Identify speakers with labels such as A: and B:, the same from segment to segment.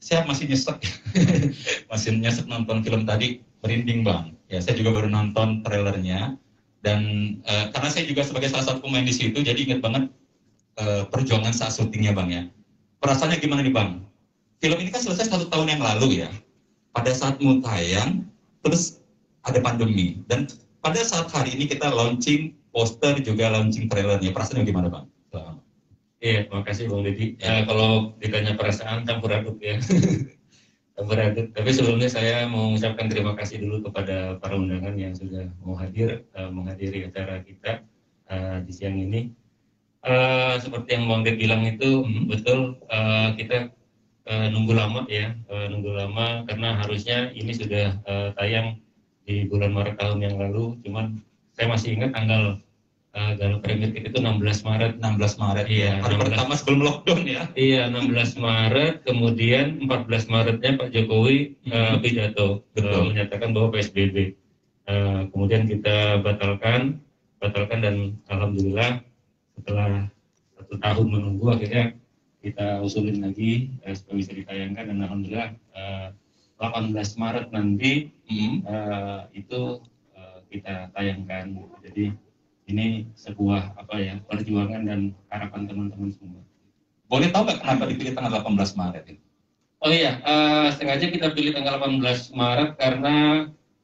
A: Saya masih nyesek, masih nyesek nonton film tadi, merinding bang. Ya, saya juga baru nonton trailernya dan karena saya juga sebagai salah satu pemain di situ, jadi ingat banget perjuangan saat syutingnya bang ya. Perasaannya gimana nih bang? Film ini kan selesai 1 tahun yang lalu ya. Pada saat mau tayang, terus ada pandemi dan pada saat hari ini kita launching poster juga launching trailernya. Perasaannya gimana bang?
B: Iya, terima kasih Bang Deddy. Kalau ditanya perasaan campur aduk ya. Campur aduk. Tapi sebelumnya saya mau mengucapkan terima kasih dulu kepada para undangan yang sudah mau menghadiri acara kita di siang ini. Seperti yang Bang Deddy bilang itu betul, kita nunggu lama ya, nunggu lama karena harusnya ini sudah tayang di bulan Maret tahun yang lalu. Cuman saya masih ingat tanggal premier itu 16 Maret.
A: 16 Maret
B: Iya,
A: hari pertama sebelum lockdown ya.
B: Iya, 16 Maret, kemudian 14 Maretnya Pak Jokowi pidato menyatakan bahwa PSBB. Kemudian kita batalkan dan alhamdulillah setelah 1 tahun menunggu akhirnya kita usulin lagi supaya bisa ditayangkan dan alhamdulillah 18 Maret nanti itu kita tayangkan. Jadi ini sebuah perjuangan dan harapan teman-teman semua.
A: Boleh tahu nggak kenapa dipilih tanggal 18 Maret itu?
B: Oh iya, sengaja kita pilih tanggal 18 Maret karena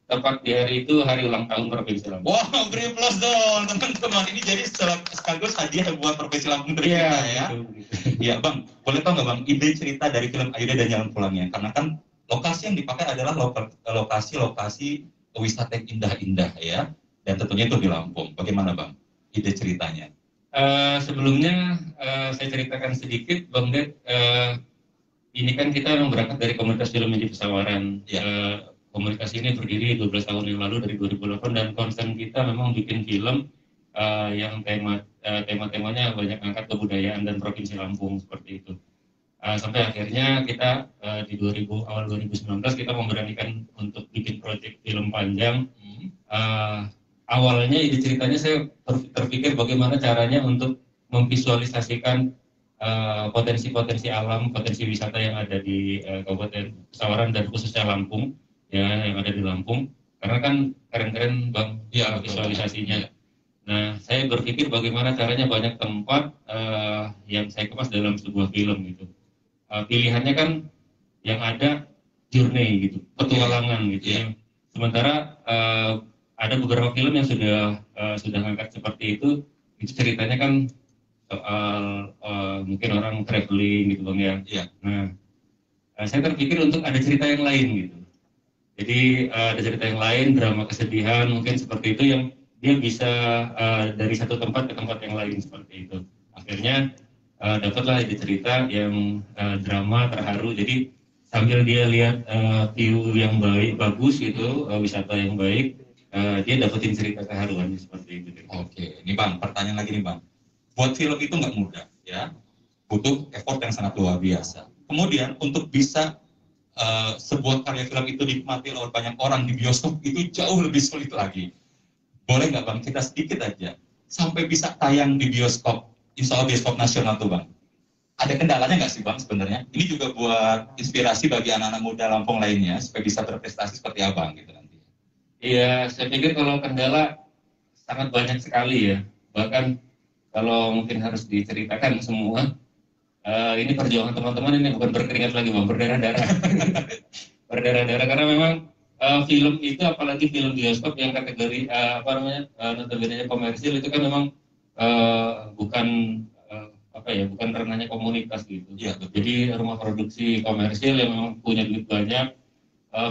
B: tepat di hari itu hari ulang tahun Provinsi Lampung.
A: Wah, beri plus dong teman-teman. Ini jadi sekaligus hadiah buat Provinsi Lampung dari kita ya. Iya bang, boleh tahu nggak bang ide cerita dari film Ayuda dan Jalan Pulangnya? Karena kan lokasi yang dipakai adalah lokasi wisata yang indah-indah ya. Dan tentunya itu di Lampung. Bagaimana bang ide ceritanya?
B: Sebelumnya saya ceritakan sedikit Bang Ded. Ini kan kita memang berangkat dari komunitas film di Pesawaran. Komunitas ini berdiri 12 tahun yang lalu dari 2008 dan concern kita memang bikin film yang tema-temanya banyak angkat kebudayaan dan Provinsi Lampung seperti itu. Sampai akhirnya kita di awal 2019 kita memberanikan untuk bikin proyek film panjang. Awalnya ide ceritanya saya terpikir bagaimana caranya untuk memvisualisasikan potensi-potensi alam, potensi wisata yang ada di Kabupaten Pesawaran dan khususnya Lampung, ya yang ada di Lampung. Karena kan keren-keren bang ya visualisasinya. Nah, saya berpikir bagaimana caranya banyak tempat yang saya kemas dalam sebuah film gitu. Pilihannya kan yang ada journey gitu, petualangan gitu ya. Sementara ada beberapa film yang sudah ngangkat seperti itu ceritanya kan soal mungkin orang traveling gitu bang ya.
A: Iya.
B: Nah, saya terpikir untuk ada cerita yang lain gitu. Jadi ada cerita yang lain, drama kesedihan mungkin seperti itu yang dia bisa dari satu tempat ke tempat yang lain seperti itu. Akhirnya dapatlah ide cerita yang drama terharu. Jadi sambil dia lihat view yang bagus gitu, wisata yang baik. Dia dapetin cerita keharuannya seperti itu.
A: Oke, ini bang, pertanyaan lagi nih bang. Buat film itu nggak mudah, ya, butuh effort yang sangat luar biasa. Kemudian untuk bisa sebuah karya film itu dinikmati oleh banyak orang di bioskop itu jauh lebih sulit lagi. Boleh nggak bang, kita sedikit aja sampai bisa tayang di bioskop, insya Allah bioskop nasional tuh bang. Ada kendalanya nggak sih bang sebenarnya? Ini juga buat inspirasi bagi anak-anak muda Lampung lainnya supaya bisa berprestasi seperti abang gitu.
B: Iya, saya pikir kalau kendala sangat banyak sekali ya. Bahkan kalau mungkin harus diceritakan semua, ini perjuangan teman-teman ini bukan berkeringat lagi bang, berdarah-darah. Berdarah-darah karena memang film itu apalagi film bioskop yang kategori notabene komersil itu kan memang bukan bukan ranahnya komunitas gitu.
A: Ya,
B: jadi rumah produksi komersil yang memang punya duit banyak,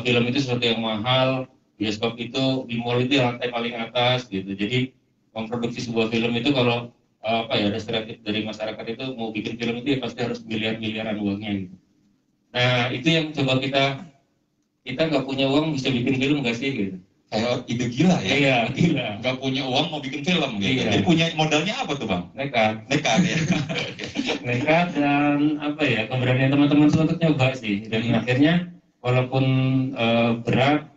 B: film itu sesuatu yang mahal. Bioskop itu di mall itu lantai paling atas gitu. Jadi memproduksi sebuah film itu kalau ada stereotip dari masyarakat itu mau bikin film itu ya pasti harus miliaran uangnya gitu. Nah itu yang coba kita nggak punya uang bisa bikin film nggak sih gitu.
A: Kayak ide gila ya.
B: Iya gila.
A: Nggak punya uang mau bikin film gitu.
B: Iya.
A: Jadi punya modalnya apa tuh bang? Nekat ya.
B: Nekat dan keberanian teman-teman untuk nyoba sih. Dan akhirnya walaupun berat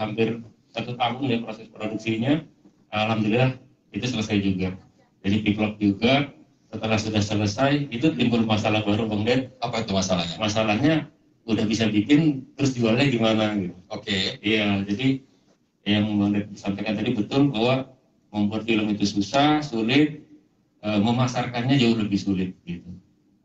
B: hampir 1 tahun ya proses produksinya, alhamdulillah itu selesai juga. Jadi piplok juga, setelah sudah selesai itu timbul masalah baru Bang Den.
A: Apa itu masalahnya?
B: Masalahnya udah bisa bikin terus jualnya gimana gitu.
A: Oke.
B: Iya, jadi yang Bang Den sampaikan tadi betul bahwa membuat film itu susah, sulit, memasarkannya jauh lebih sulit gitu.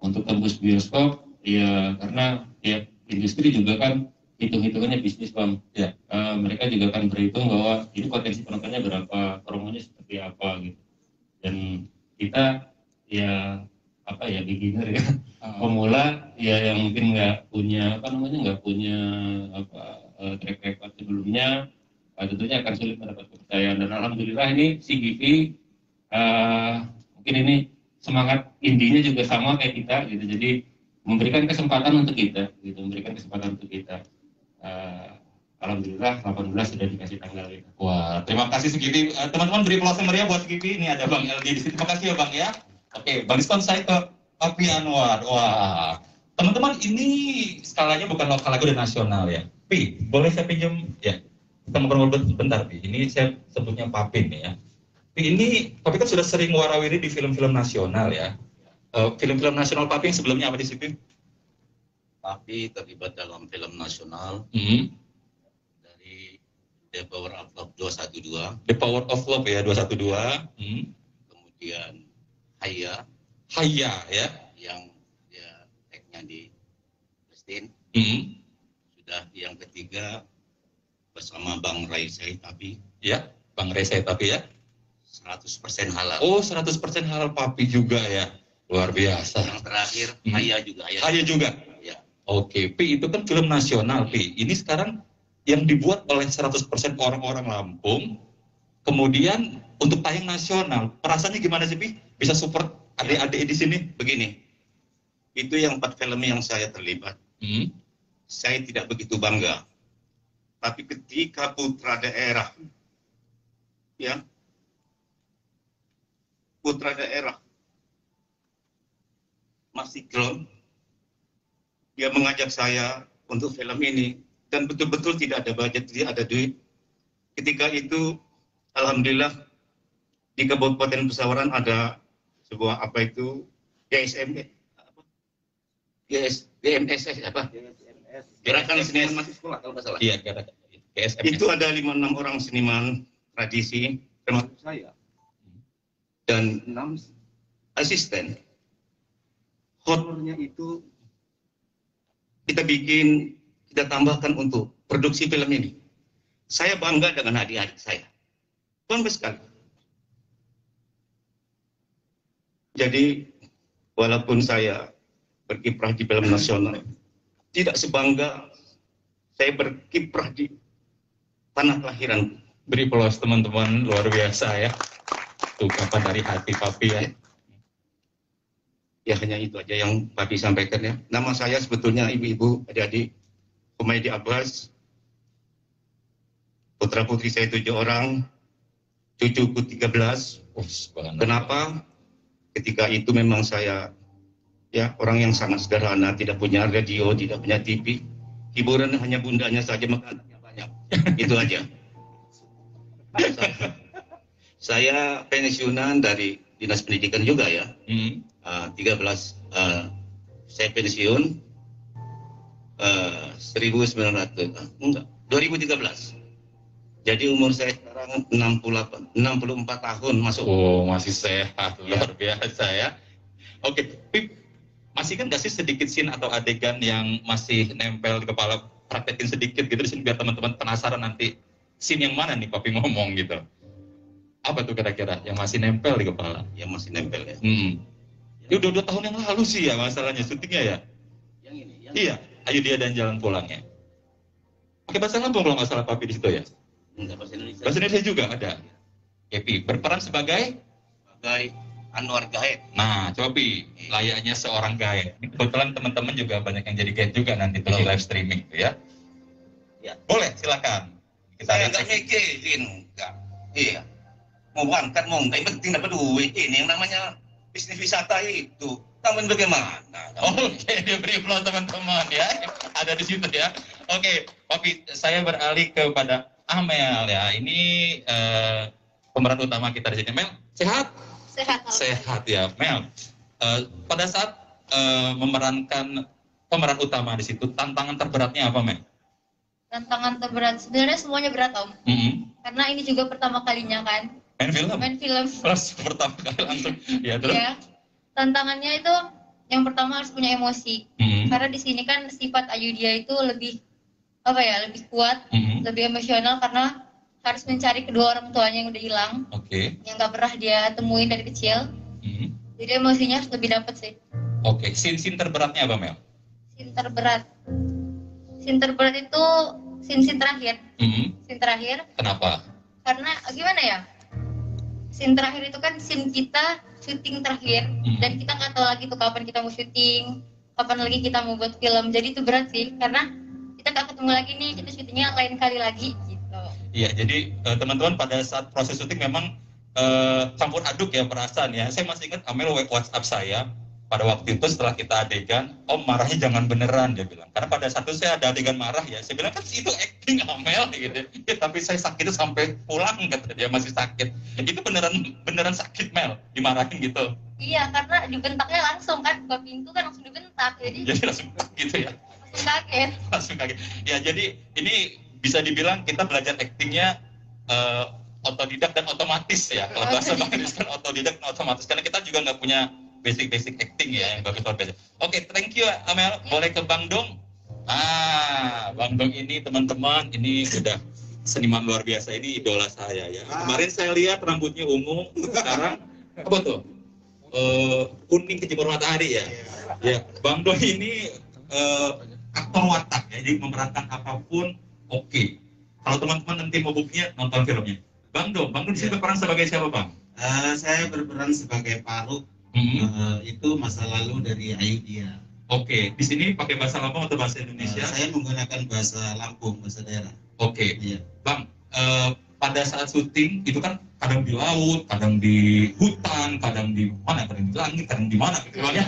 B: Untuk tembus bioskop ya karena ya industri juga kan hitung-hitungannya bisnis Bang.
A: Ya.
B: Mereka juga akan berhitung bahwa ini potensi penontonnya berapa, promonya seperti apa gitu. Dan kita ya apa ya beginner ya, pemula ya yang mungkin nggak punya track record sebelumnya, tentunya akan sulit mendapat kepercayaan. Dan alhamdulillah ini CGV mungkin ini semangat intinya juga sama kayak kita gitu. Jadi memberikan kesempatan untuk kita gitu, alhamdulillah 18 sudah dikasih tanggal gitu.
A: Wah, terima kasih CGV. Teman-teman beri aplaus meriah buat CGV. Ini ada Bang LD di sini. Terima kasih ya Bang ya. Oke, Bang Diskon saya ke Papi Anwar. Wah, teman-teman ini skalanya bukan lokal lagu dan nasional ya. Pi, boleh saya pinjam ya? Kita ngobrol bentar Pi. Ini saya sebutnya Papi nih ya. Pi, ini Papi kan sudah sering warawiri di film-film nasional ya. Film-film nasional Papi yang sebelumnya apa di sini?
C: Papi terlibat dalam film nasional dari The Power of Love 212.
A: The Power of Love ya 212.
C: Kemudian Haya
A: ya.
C: Yang dia tag-nya di Palestina. Sudah yang ketiga bersama Bang Ray Saitapi.
A: Ya, Bang Ray Saitapi ya.
C: 100% halal.
A: Oh, 100% halal Papi juga ya. Luar biasa.
C: Yang terakhir Haya juga.
A: Haya juga.
C: Ya.
A: Oke, Pi itu kan film nasional Pi. Ini sekarang yang dibuat oleh 100% orang-orang Lampung. Kemudian untuk tayang nasional, perasaannya gimana sih Pi? Bisa support adik-adik di sini?
C: Begini, itu yang 4 film yang saya terlibat. Saya tidak begitu bangga. Tapi ketika putra daerah, ya, putra daerah masih ground, dia mengajak saya untuk film ini dan betul-betul tidak ada budget, tidak ada duit. Ketika itu, alhamdulillah di Kabupaten Pesawaran ada sebuah apa itu GMSS apa? Gerakan Seniman Mahasiswa kalau nggak salah.
A: Iya, gerakan GSMS.
C: Itu ada 5-6 orang seniman tradisi termasuk saya dan 6 asisten. Honornya itu kita tambahkan untuk produksi film ini. Saya bangga dengan adik-adik saya. Bangga sekali. Jadi walaupun saya berkiprah di film nasional, tidak sebangga saya berkiprah di tanah kelahiran.
A: Beri aplaus teman-teman, luar biasa ya. Tuh kapan dari hati Papi ya.
C: Ya hanya itu aja yang Papi sampaikan ya. Nama saya sebetulnya ibu-ibu, adik-adik, Humaydi Abbas. Putra putri saya 7 orang, cucuku 13. Kenapa? Ketika itu memang saya ya orang yang sangat sederhana, tidak punya radio, tidak punya TV. Hiburan hanya bundanya saja, maka anaknya banyak. Itu aja. Saya pensiunan dari Dinas Pendidikan juga ya. 13 saya pensiun 2013. Jadi umur saya sekarang 64 tahun masuk.
A: Oh, masih sehat, luar biasa ya. Oke, Pip, masih kan nggak sih sedikit scene atau adegan yang masih nempel di kepala, praktekin sedikit gitu di sini biar teman-teman penasaran nanti scene yang mana nih Papi ngomong gitu. Apa tuh kira-kira yang masih nempel di kepala?
C: Yang masih nempel ya.
A: Ya udah 2 tahun yang lalu sih ya masalahnya syutingnya ya.
C: Yang ini.
A: Iya, Ayo Dia dan Jalan Pulangnya. Pakai bahasa Lampung kalau nggak salah Papi di situ ya.
C: Enggak, bahasa Indonesia.
A: Bahasa Indonesia juga ada. Pi, berperan sebagai
C: Anwar Gaet.
A: Nah, coba Pi, layaknya seorang gaet. Ini kebetulan teman-teman juga banyak yang jadi gaet juga nanti di live streaming tuh ya.
C: Ya.
A: Boleh, silakan.
C: Saya nggak mikirin, enggak. Iya. Mau berangkat, mau enggak, yang penting dapat duit. Ini yang namanya bisnis wisata itu. Taman bagaimana?
A: Oke, dia beri aplaus teman-teman ya. Ada di situ ya. Oke, Papi, saya beralih kepada Amel ya. Ini pemeran utama kita di sini. Mel, sehat?
D: Sehat.
A: Sehat ya, Mel. pada saat memerankan pemeran utama di situ, tantangan terberatnya apa, Mel?
D: Tantangan terberat sebenarnya semuanya berat Om. Karena ini juga pertama kalinya kan. Main film.
A: Pertama kali langsung. Ya, terus?
D: Ya. Tantangannya itu yang pertama harus punya emosi. Karena di sini kan sifat Ayudhya itu lebih lebih kuat, lebih emosional karena harus mencari kedua orang tuanya yang udah hilang. Yang nggak pernah dia temuin dari kecil. Jadi emosinya harus lebih dapat sih.
A: Scene terberatnya apa, Mel?
D: Scene terberat itu scene terakhir. Scene terakhir.
A: Kenapa?
D: Karena gimana ya? Scene terakhir itu kan scene kita syuting terakhir dan kita nggak tahu lagi tuh kapan kita mau syuting, kapan lagi kita mau buat film. Jadi itu berat sih karena kita nggak ketemu lagi nih, kita syutingnya lain kali lagi gitu.
A: Iya, jadi teman-teman pada saat proses syuting memang campur aduk ya perasaan ya. Saya masih ingat Amel WhatsApp saya pada waktu itu setelah kita adegan, Om marahnya jangan beneran, dia bilang. Karena pada saat itu saya ada adegan marah ya, saya bilang kan itu acting Amel gitu. Ya, tapi saya sakit itu sampai pulang, kata dia masih sakit. Itu beneran sakit Mel, dimarahin gitu.
D: Iya, karena dibentaknya langsung kan, buka pintu kan langsung dibentak.
A: Jadi langsung gitu ya.
D: Langsung kaget.
A: Ya, jadi ini bisa dibilang kita belajar actingnya otodidak dan otomatis ya. Kalau bahasa Bang Haris kan otodidak dan otomatis, karena kita juga nggak punya basic acting ya yang bagus luar biasa. Oke, thank you Amel. Boleh ke Bang Dong. Bang Dong ini teman-teman ini sudah seniman luar biasa, ini idola saya ya. Kemarin saya lihat rambutnya ungu, sekarang apa tuh? Kuning kejemur matahari ya. Ya, Bang Dong ini aktor watak ya, jadi memerankan apapun oke. Kalau teman-teman nanti mau buktinya nonton filmnya. Bang Dong di sini berperan sebagai siapa Bang?
E: Saya berperan sebagai Paruk. Itu masa lalu dari Ayudhya.
A: Oke, di sini pakai bahasa Lampung atau bahasa Indonesia?
E: Saya menggunakan bahasa Lampung, bahasa daerah.
A: Oke, iya. Bang, pada saat syuting itu kan kadang di laut, kadang di hutan, kadang di mana, kadang di langit, kadang di mana gitu Bang ya.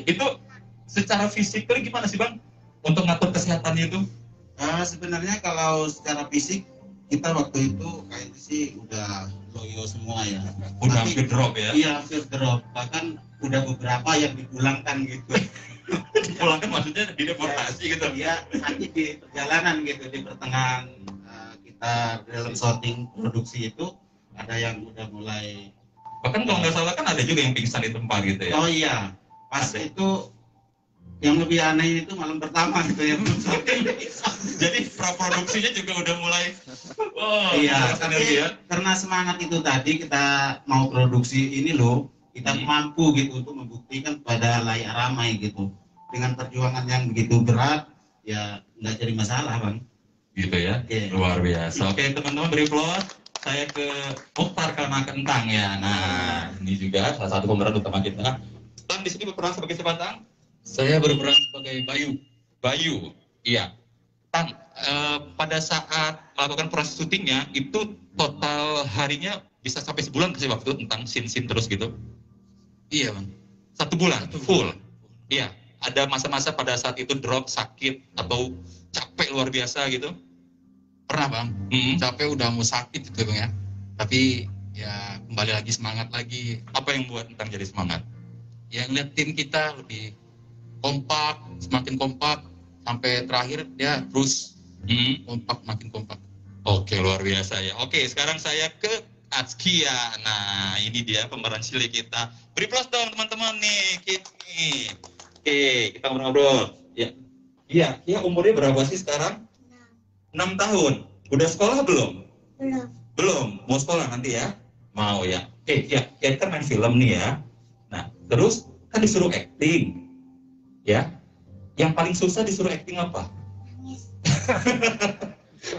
A: Itu secara fisik gimana sih Bang untuk ngatur kesehatannya itu?
E: Sebenarnya kalau secara fisik kita waktu itu kayaknya sih udah loyo semua ya.
A: Udah hampir drop ya?
E: Iya, hampir drop. Bahkan udah beberapa yang dipulangkan gitu.
A: Dipulangkan maksudnya dideportasi gitu?
E: Iya, sakit di perjalanan gitu, di pertengahan kita dalam shooting produksi itu ada yang udah mulai.
A: Bahkan kalau nggak salah kan ada juga yang pingsan di tempat gitu ya?
E: Oh iya, pas itu yang lebih aneh itu malam pertama gitu ya.
A: Jadi praproduksinya juga udah mulai
E: iya, tapi karena semangat itu tadi kita mau produksi ini loh, kita mampu gitu untuk membuktikan pada layak ramai gitu. Dengan perjuangan yang begitu berat ya nggak jadi masalah Bang.
A: Gitu ya, luar biasa. Oke teman-teman, beri applause. Saya ke Mukhtar karena Kentang ya. Nah, ini juga salah satu pemeran utama kita. Tang di sini berperan sebagai siapa Tang?
B: Saya berperan sebagai
A: Bayu, iya. Tang, pada saat melakukan proses syutingnya itu total harinya bisa sampai sebulan kasih waktu tentang scene terus gitu?
B: Iya Bang.
A: 1 bulan full. Iya. Ada masa-masa pada saat itu drop, sakit atau capek luar biasa gitu?
F: Pernah Bang. Capek udah mau sakit gitu Bang ya. Tapi ya kembali lagi semangat lagi.
A: Apa yang buat Tang jadi semangat?
F: Ya ngeliat tim kita lebih kompak, semakin kompak sampai terakhir ya terus kompak, makin kompak.
A: Oke, luar biasa ya. Oke, sekarang saya ke Azkia. Nah, ini dia pemeran cilik kita. Beri plus dong teman-teman nih. Kini. Oke, kita ngobrol. Ya. Iya, ya umurnya berapa sih sekarang? 6 tahun. Udah sekolah belum? Belum. Mau sekolah nanti ya? Mau ya. Oke, ya kita main film nih ya. Nah, terus kan disuruh acting. Ya, yang paling susah disuruh acting apa? Nangis.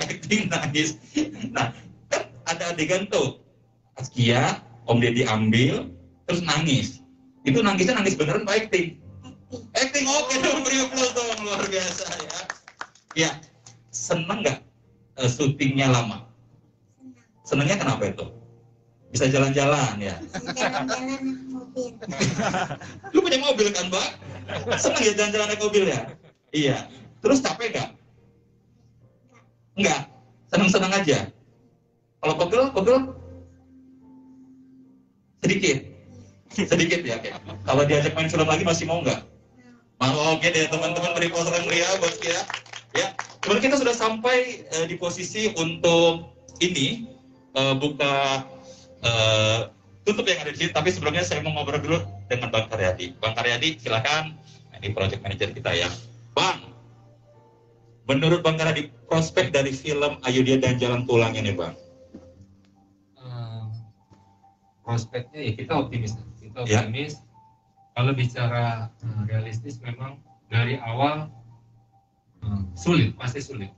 A: Acting nangis. Nah, kan ada adegan tuh, Azkia, Om Deddy ambil, terus nangis. Itu nangisnya nangis beneran apa acting? Acting, oke dong, beri applause dong, luar biasa ya. Ya, seneng nggak syutingnya lama? Senengnya kenapa itu? Bisa jalan-jalan ya?
G: Jalan-jalan naik mobil.
A: Lu punya mobil kan, Mbak? Seneng ya jalan-jalan naik mobil ya? Iya. Terus capek nggak? Enggak. Seneng-seneng aja. Kalau pegel sedikit. Sedikit ya, oke. Kalau diajak main film lagi masih mau nggak? Mau, oke deh teman-teman, beri applause yang meriah buat Kia. Ya, kemudian kita sudah sampai di posisi untuk ini buka tutup yang ada di sini. Tapi sebelumnya saya mau ngobrol dulu dengan Bang Karyadi. Bang Karyadi, silakan. Ini project manager kita ya, Bang. Menurut Bang Karyadi, prospek dari film Ayu Dia dan Jalan Pulang ini, Bang?
H: Prospeknya ya kita optimis. Kalau bicara realistis, memang dari awal pasti sulit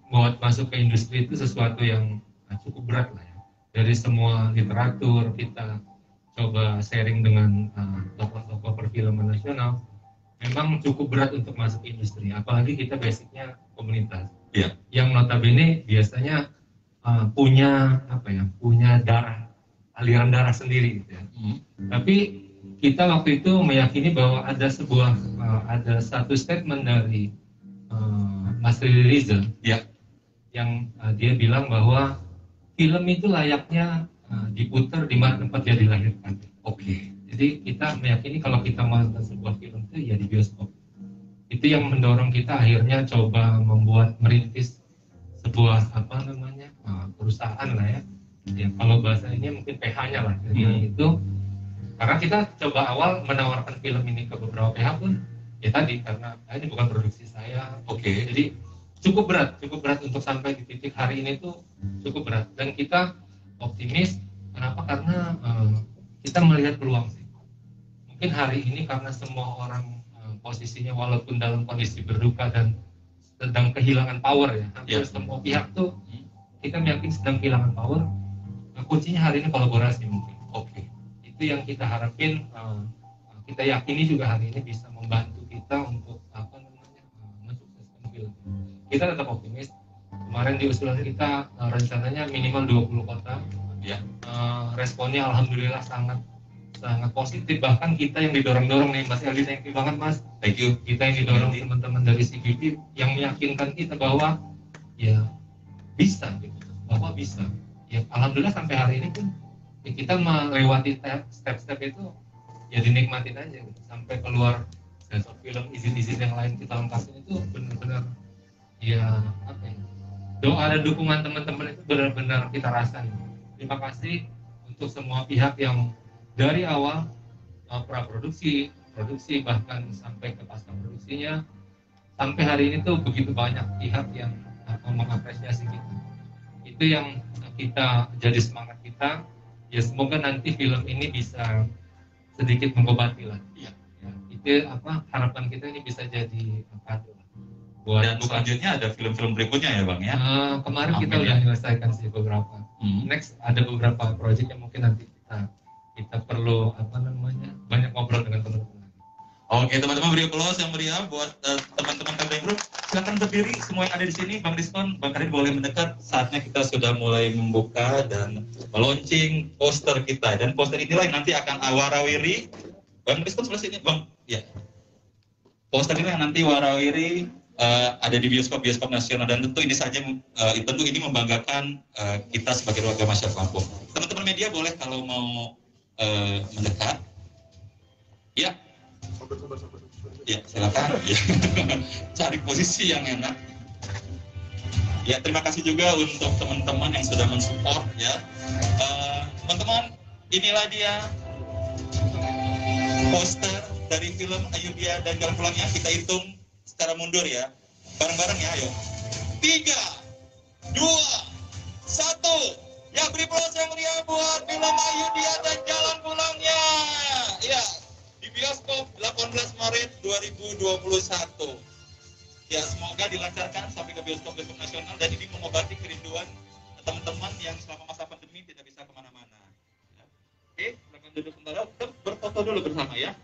H: buat masuk ke industri. Itu sesuatu yang cukup berat lah ya. Dari semua literatur kita coba sharing dengan tokoh-tokoh perfilman nasional, memang cukup berat untuk masuk ke industri. Apalagi kita basicnya komunitas, yang notabene biasanya punya aliran darah sendiri gitu ya. Tapi kita waktu itu meyakini bahwa ada satu statement dari Mas Riri Riza yang dia bilang bahwa film itu layaknya diputar di mana tempat dia dilahirkan. Jadi kita meyakini kalau kita menonton sebuah film itu ya di bioskop. Itu yang mendorong kita akhirnya coba merintis sebuah perusahaan lah ya. Ya, kalau bahasa ini mungkin PH-nya lah. Jadi itu karena kita coba awal menawarkan film ini ke beberapa pihak pun ya tadi karena ini bukan produksi saya. Jadi cukup berat untuk sampai di titik hari ini tuh cukup berat, dan kita optimis. Kenapa? Karena kita melihat peluang sih. Mungkin hari ini karena semua orang posisinya walaupun dalam kondisi berduka dan sedang kehilangan power ya. Hampir semua pihak tuh kita meyakini sedang kehilangan power. Kuncinya hari ini kolaborasi mungkin. Itu yang kita harapin. Kita yakini juga hari ini bisa membantu kita untuk mensukseskan film. Kita tetap optimis. Kemarin di usulan kita rencananya minimal 20 kota. Responnya alhamdulillah sangat positif. Bahkan kita yang didorong-dorong nih, Mas Eldi, thank you banget Mas.
A: Thank you.
H: Kita yang didorong teman-teman dari CGP yang meyakinkan kita bahwa ya bisa gitu. Bahwa bisa. Ya alhamdulillah sampai hari ini pun ya kita melewati step-step itu ya dinikmatin aja gitu. Sampai keluar sensor film, izin-izin yang lain kita lengkapin itu benar-benar ya doa dan dukungan teman-teman itu benar-benar kita rasain. Terima kasih untuk semua pihak yang dari awal praproduksi, produksi, bahkan sampai ke pasca produksinya, sampai hari ini tuh begitu banyak pihak yang mengapresiasi kita. Itu yang kita jadi semangat kita. Ya semoga nanti film ini bisa sedikit mengobati lah. Itu harapan kita ini bisa jadi kado.
A: Dan selanjutnya ada film-film berikutnya ya Bang ya?
H: Kemarin kita udah menyelesaikan sih beberapa. Next ada beberapa proyek yang mungkin nanti kita perlu banyak ngobrol dengan teman-teman.
A: Oke teman-teman, beri applause yang meriah buat teman-teman KBM Group. Silakan berdiri semua yang ada di sini. Bang Diskon, Bang Karin boleh mendekat. Saatnya kita sudah mulai membuka dan meluncing poster kita. Dan poster inilah yang nanti akan warawiri. Bang Diskon sebelah sini, Bang. Ya. Poster ini yang nanti warawiri ada di bioskop nasional, dan tentu ini saja ini membanggakan kita sebagai warga masyarakat Lampung. Teman-teman media boleh kalau mau mendekat. Ya. Ya, silakan. Ya. Cari posisi yang enak. Ya, terima kasih juga untuk teman-teman yang sudah mensupport ya. Teman-teman, inilah dia poster dari film Ayu Dia dan Jalan Pulangnya. Kita hitung secara mundur ya. Bareng-bareng ya, ayo. 3, 2, 1. Ya, beri applause yang meriah buat film Ayu Dia dan Jalan Pulangnya. Ya. Di bioskop 18 Maret 2021. Ya, semoga dilancarkan sampai ke bioskop nasional, dan ini mengobati kerinduan teman-teman yang selama masa pandemi tidak bisa kemana-mana. Ya. Oke, silakan duduk sebentar, berfoto dulu bersama ya.